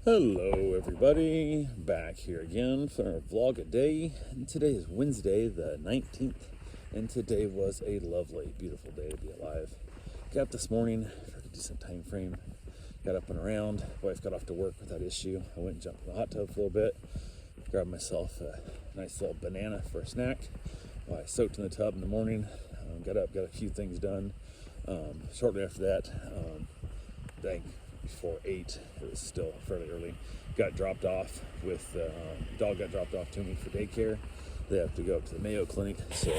Hello everybody, back here again for our vlog a day, and today is Wednesday the 19th, and today was a lovely, beautiful day to be alive. Got up this morning for a decent time frame, got up and around, wife got off to work without issue. I went and jumped in the hot tub for a little bit, grabbed myself a nice little banana for a snack. I soaked in the tub in the morning, got up, got a few things done. Shortly after that, before 8, it was still fairly early, got dropped off with dog got dropped off to me for daycare. They have to go up to the Mayo Clinic, so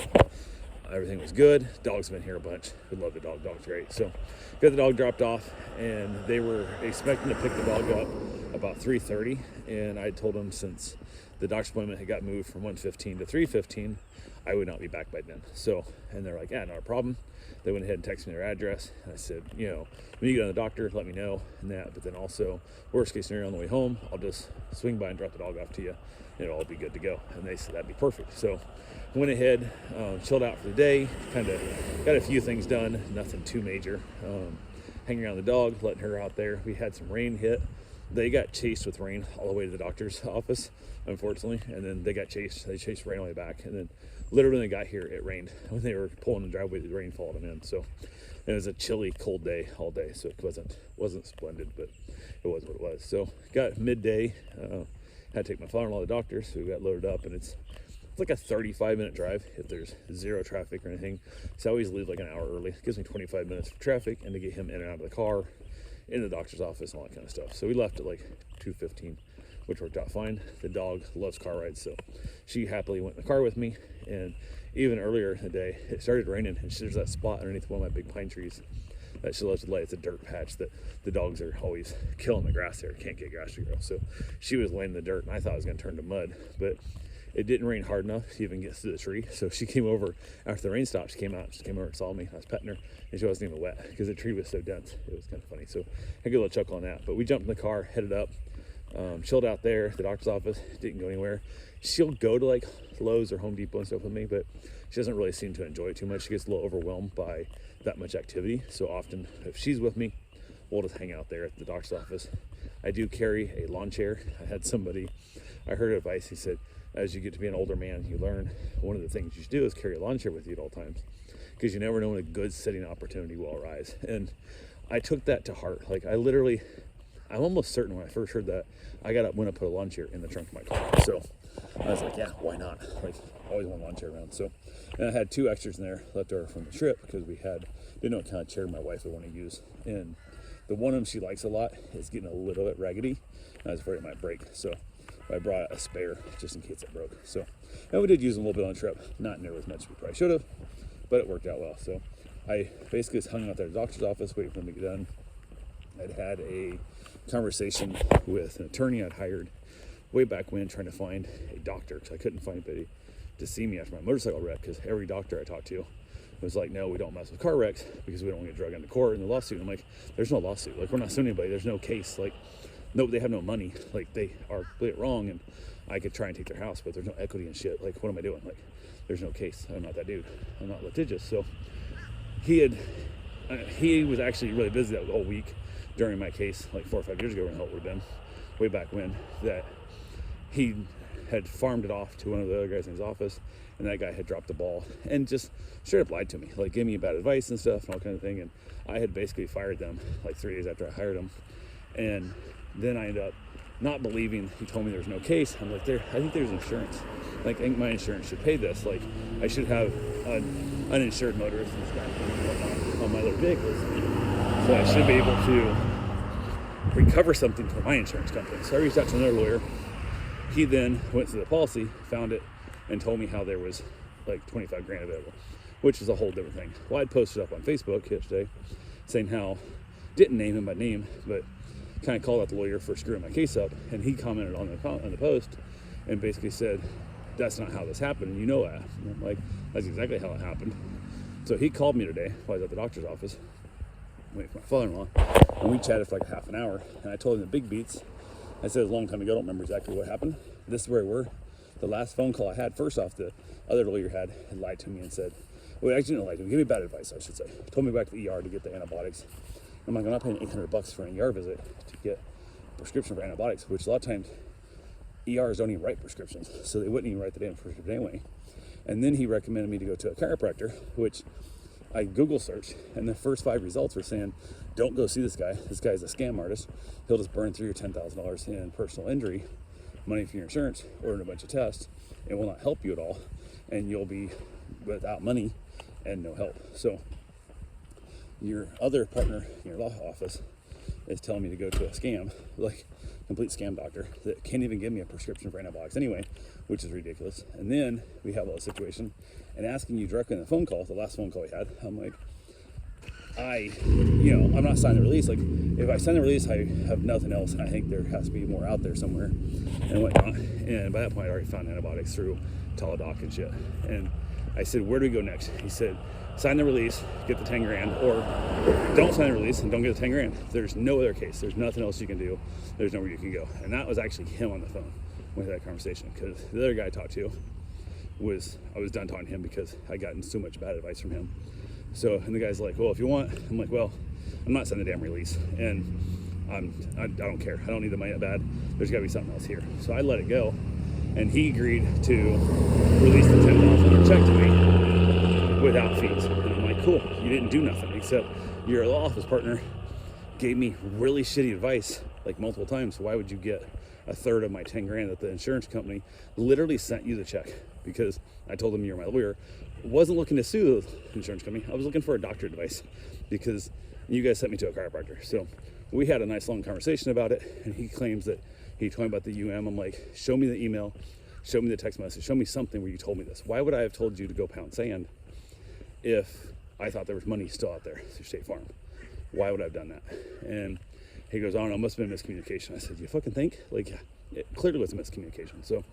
everything was good. Dog's been here a bunch. We love the dog. Dog's great. So got the dog dropped off, and they were expecting to pick the dog up about 3:30, and I told them since the doctor's appointment had got moved from 1:15 to 3:15, I would not be back by then. So, and they're like, yeah, not a problem. They went ahead and texted me their address, and I said, when you get on the doctor, let me know, and that. But then also, worst case scenario, on the way home, I'll just swing by and drop the dog off to you, and it'll all be good to go. And they said that'd be perfect. So went ahead, chilled out for the day, kind of got a few things done, nothing too major. Hanging around the dog, letting her out there. We had some rain hit. They got chased with rain all the way to the doctor's office, unfortunately, and then they chased rain all the way back, and then literally when they got here, it rained. When they were pulling the driveway, the rain followed them in. So it was a chilly, cold day all day, so it wasn't splendid, but it was what it was. So got midday, had to take my father-in-law to the doctor, so we got loaded up, and it's like a 35-minute drive if there's zero traffic or anything. So I always leave like an hour early. It gives me 25 minutes for traffic and to get him in and out of the car, in the doctor's office, and all that kind of stuff. So we left at like 2:15, which worked out fine. The dog loves car rides, so she happily went in the car with me. And even earlier in the day, it started raining, and there's that spot underneath one of my big pine trees that she loves to lay. It's a dirt patch that the dogs are always killing the grass there. Can't get grass to grow. So she was laying in the dirt, and I thought it was going to turn to mud, but it didn't rain hard enough to even get through the tree. So she came over after the rain stopped. She came over and saw me. I was petting her, and she wasn't even wet because the tree was so dense. It was kind of funny. So I got a little chuckle on that. But we jumped in the car, headed up, chilled out there. The doctor's office didn't go anywhere. She'll go to like Lowe's or Home Depot and stuff with me, but she doesn't really seem to enjoy it too much. She gets a little overwhelmed by that much activity. So often, if she's with me, we'll just hang out there at the doctor's office. I do carry a lawn chair. I heard advice. He said, as you get to be an older man, you learn one of the things you should do is carry a lawn chair with you at all times, because you never know when a good sitting opportunity will arise. And I took that to heart. Like I'm almost certain when I first heard that, I got up, went and put a lawn chair in the trunk of my car. So I was like, yeah, why not? Like, always want a lawn chair around. So, and I had 2 extras in there left over from the trip because didn't know what kind of chair my wife would want to use. And the one of them she likes a lot is getting a little bit raggedy. I was afraid it might break. So I brought a spare just in case it broke. So, and we did use them a little bit on the trip, not nearly as much as we probably should have, but it worked out well. So I basically just hung out there at the doctor's office waiting for them to get done. I'd had a conversation with an attorney I'd hired way back when, trying to find a doctor because I couldn't find anybody to see me after my motorcycle wreck, because every doctor I talked to was like, no, we don't mess with car wrecks because we don't want to get dragged into court in the lawsuit. I'm like, there's no lawsuit. Like, we're not suing anybody. There's no case. Like, no, they have no money. Like, they are completely wrong, and I could try and take their house, but there's no equity and shit. Like, what am I doing? Like, there's no case. I'm not that dude. I'm not litigious. So he was actually really busy that whole week during my case, like 4 or 5 years ago, when it would have been, way back when, that he had farmed it off to one of the other guys in his office, and that guy had dropped the ball and just straight up lied to me, like gave me bad advice and stuff and all kind of thing. And I had basically fired them like 3 days after I hired him. And then I ended up not believing. He told me there's no case. I'm like, I think there's insurance. Like, I think my insurance should pay this. Like, I should have an uninsured motorist and stuff on my other vehicles. So I should be able to recover something from my insurance company. So I reached out to another lawyer. He then went through the policy, found it, and told me how there was like 25 grand available, which is a whole different thing. Well, I'd posted up on Facebook yesterday saying how, didn't name him by name, but kind of called out the lawyer for screwing my case up, and he commented on the post and basically said, that's not how this happened, and you know that. And I'm like, that's exactly how it happened. So he called me today while I was at the doctor's office, waiting for my father-in-law, and we chatted for like half an hour, and I told him the big beats. I said, a long time ago, I don't remember exactly what happened. This is where we were. The last phone call I had, first off, the other lawyer had lied to me and said, well, actually didn't lie to me, give me bad advice, I should say. Told me back to the ER to get the antibiotics. I'm like, I'm not paying $800 for an ER visit to get prescription for antibiotics, which a lot of times ERs don't even write prescriptions, so they wouldn't even write the damn prescription anyway. And then he recommended me to go to a chiropractor, which I Google searched, and the first 5 results were saying, don't go see this guy. This guy's a scam artist. He'll just burn through your $10,000 in personal injury, money for your insurance, order a bunch of tests. It will not help you at all, and you'll be without money and no help. So your other partner in your law office is telling me to go to a scam, like complete scam doctor that can't even give me a prescription for antibiotics anyway, which is ridiculous. And then we have a situation and asking you directly in the phone call, the last phone call we had, I'm like, I'm not signing the release. Like, if I sign the release, I have nothing else, and I think there has to be more out there somewhere and whatnot. And by that point, I already found antibiotics through Teladoc and shit. And I said, where do we go next? He said, sign the release, get the 10 grand, or don't sign the release and don't get the 10 grand. There's no other case. There's nothing else you can do. There's nowhere you can go. And that was actually him on the phone with that conversation, because the other guy I talked to I was done talking to him because I gotten so much bad advice from him. So, and the guy's like, well, if you want, I'm like, well, I'm not signing the damn release, and I don't care. I don't need the money that bad. There's got to be something else here. So I let it go, and he agreed to release the $10,000 check to me without fees. And I'm like, cool, you didn't do nothing except your law office partner gave me really shitty advice like multiple times. Why would you get a third of my 10 grand that the insurance company literally sent you the check? Because I told them you're my lawyer. Wasn't looking to sue the insurance company. I was looking for a doctor advice because you guys sent me to a chiropractor. So we had a nice long conversation about it, and he claims that he told me about the I'm like, show me the email, show me the text message, show me something where you told me this. Why would I have told you to go pound sand if I thought there was money still out there through State Farm? Why would I have done that? And he goes, oh no, it must have been miscommunication. I said, you fucking think? Like, it clearly was a miscommunication. So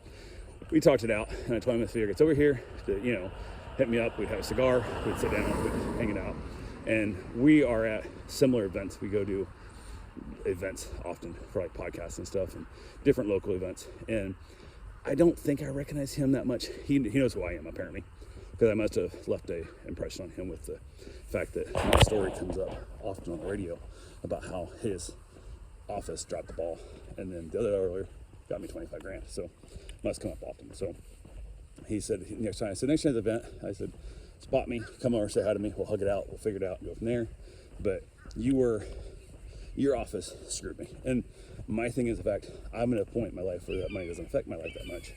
we talked it out, and I told him if he gets over here to, hit me up, we'd have a cigar, we'd sit down, we'd hang it out. And we are at similar events. We go to events often for like podcasts and stuff and different local events. And I don't think I recognize him that much. He knows who I am, apparently, because I must have left an impression on him with the fact that my story comes up often on the radio about how his office dropped the ball, and then the other lawyer got me 25 grand. So must come up often. So he said next time at the event, I said, spot me, come over, say hi to me, we'll hug it out, we'll figure it out and go from there. But your office screwed me. And my thing is the fact, I'm at a point in my life where that money doesn't affect my life that much,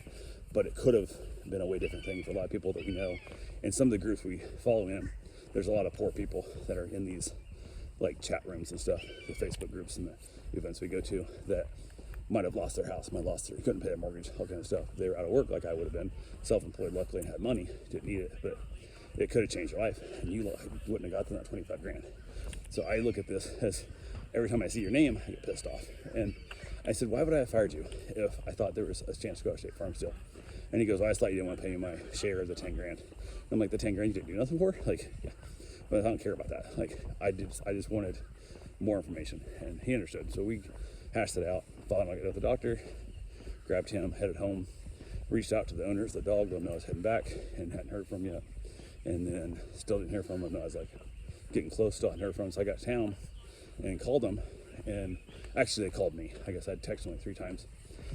but it could have been a way different thing for a lot of people that we know. And some of the groups we follow in, there's a lot of poor people that are in these like chat rooms and stuff, the Facebook groups and the events we go to, that might have lost their house, couldn't pay their mortgage, all kind of stuff. They were out of work like I would have been, self-employed luckily, and had money, didn't need it, but it could have changed your life, and you wouldn't have gotten that 25 grand. So I look at this as every time I see your name, I get pissed off. And I said, why would I have fired you if I thought there was a chance to go to State Farm still? And he goes, well, I just thought you didn't want to pay me my share of the 10 grand. And I'm like, the 10 grand you didn't do nothing for? Like, yeah, but I don't care about that. Like, I just wanted more information, and he understood. So we hashed it out, thought I might go to the doctor, grabbed him, headed home, reached out to the owners, the dog, let them know I was heading back, and hadn't heard from him yet. And then still didn't hear from him. I was like getting close, still hadn't heard from him. So I got to town and called them, and actually they called me. I guess I'd texted them like 3 times.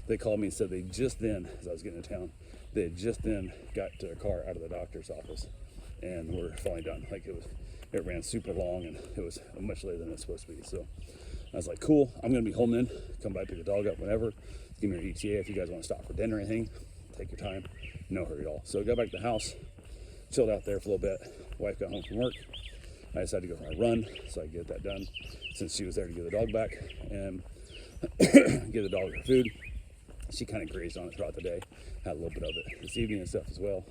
They called me and said they just then, as I was getting to town, they had just then got their car out of the doctor's office and were finally done. Like it ran super long, and it was much later than it's supposed to be. So I was like, cool, I'm going to be holding in, come by, pick the dog up whenever, give me your ETA if you guys want to stop for dinner or anything, take your time, no hurry at all. So I got back to the house, chilled out there for a little bit. Wife got home from work. I decided to go for my run, so I could get that done since she was there to give the dog back and give the dog her food. She kind of grazed on it throughout the day, had a little bit of it this evening and stuff as well.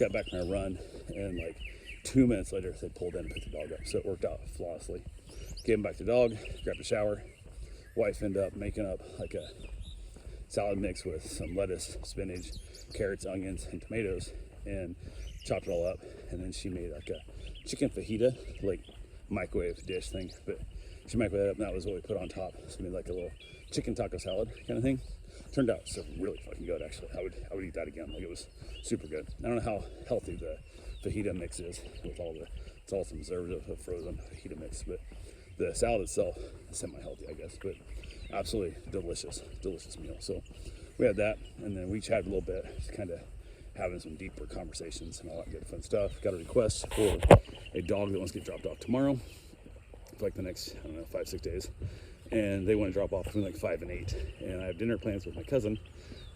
Got back from my run, and like 2 minutes later, they pulled in and picked the dog up, so it worked out flawlessly. Gave him back to the dog, grabbed a shower. Wife ended up making up like a salad mix with some lettuce, spinach, carrots, onions, and tomatoes, and chopped it all up. And then she made like a chicken fajita, like microwave dish thing, but she microwaved it up, and that was what we put on top. So we made like a little chicken taco salad kind of thing. Turned out so really fucking good, actually. I would eat that again. Like, it was super good. I don't know how healthy the fajita mix is with it's all some preservative of frozen fajita mix, but the salad itself is semi-healthy, I guess. But absolutely delicious meal. So we had that, and then we chatted a little bit, just kind of having some deeper conversations and all that good fun stuff. Got a request for a dog that wants to get dropped off tomorrow for like the next, I don't know, 5-6 days. And they want to drop off between like 5 and 8. And I have dinner plans with my cousin,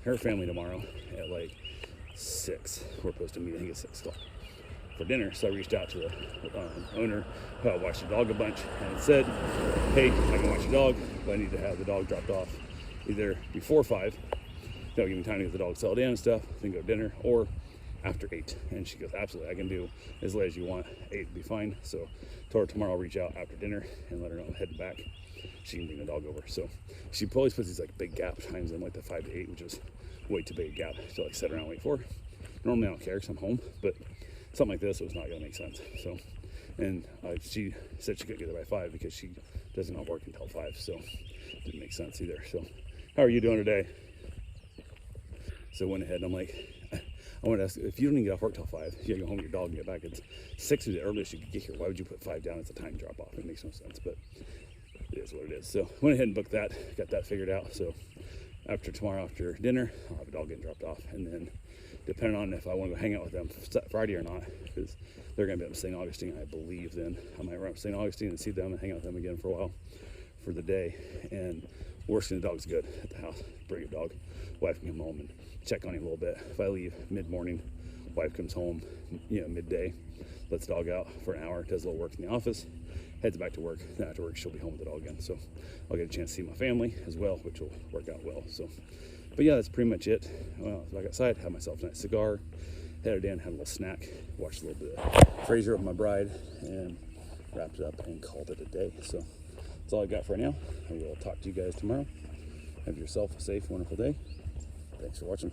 her family tomorrow at like 6. We're supposed to meet, I think it's 6 o'clock for dinner. So I reached out to the owner who I watched the dog a bunch and said, hey, I can watch the dog, but I need to have the dog dropped off either before 5. That'll give me time to get the dog settled in and stuff, then go to dinner, or after 8. And she goes, absolutely, I can do as late as you want. 8 would be fine. So told her tomorrow I'll reach out after dinner and let her know I'm heading back. She can bring the dog over. So she always puts these like big gap times in, like the 5 to 8, which is way too big a gap to like sit around and wait for. Normally I don't care because I'm home, but something like this, it was not going to make sense. So, and she said she couldn't get there by 5 because she does not work until 5. So it didn't make sense either. So how are you doing today? So I went ahead and I'm like, I want to ask, if you don't even get off work till 5, you gotta go home with your dog and get back. It's 6 is the earliest you could get here. Why would you put 5 down as a time drop off? It makes no sense, but it is what it is. So went ahead and booked that, got that figured out. So after tomorrow, after dinner, I'll have a dog getting dropped off. And then depending on if I want to go hang out with them Friday or not, because they're going to be up in St. Augustine, I believe, then I might run up to St. Augustine and see them and hang out with them again for a while for the day. And worst thing, the dog's good at the house. Bring a dog. Wife can come home and check on him a little bit. If I leave mid-morning, wife comes home, midday, lets the dog out for an hour, does a little work in the office, heads back to work. Then after work, she'll be home with the dog again. So I'll get a chance to see my family as well, which will work out well. So, but yeah, that's pretty much it. Well, back outside, had myself a nice cigar, headed in, had a little snack, watched a little bit of Frasier with my bride, and wrapped it up and called it a day. So that's all I got for now. I will talk to you guys tomorrow. Have yourself a safe, wonderful day. Thanks for watching.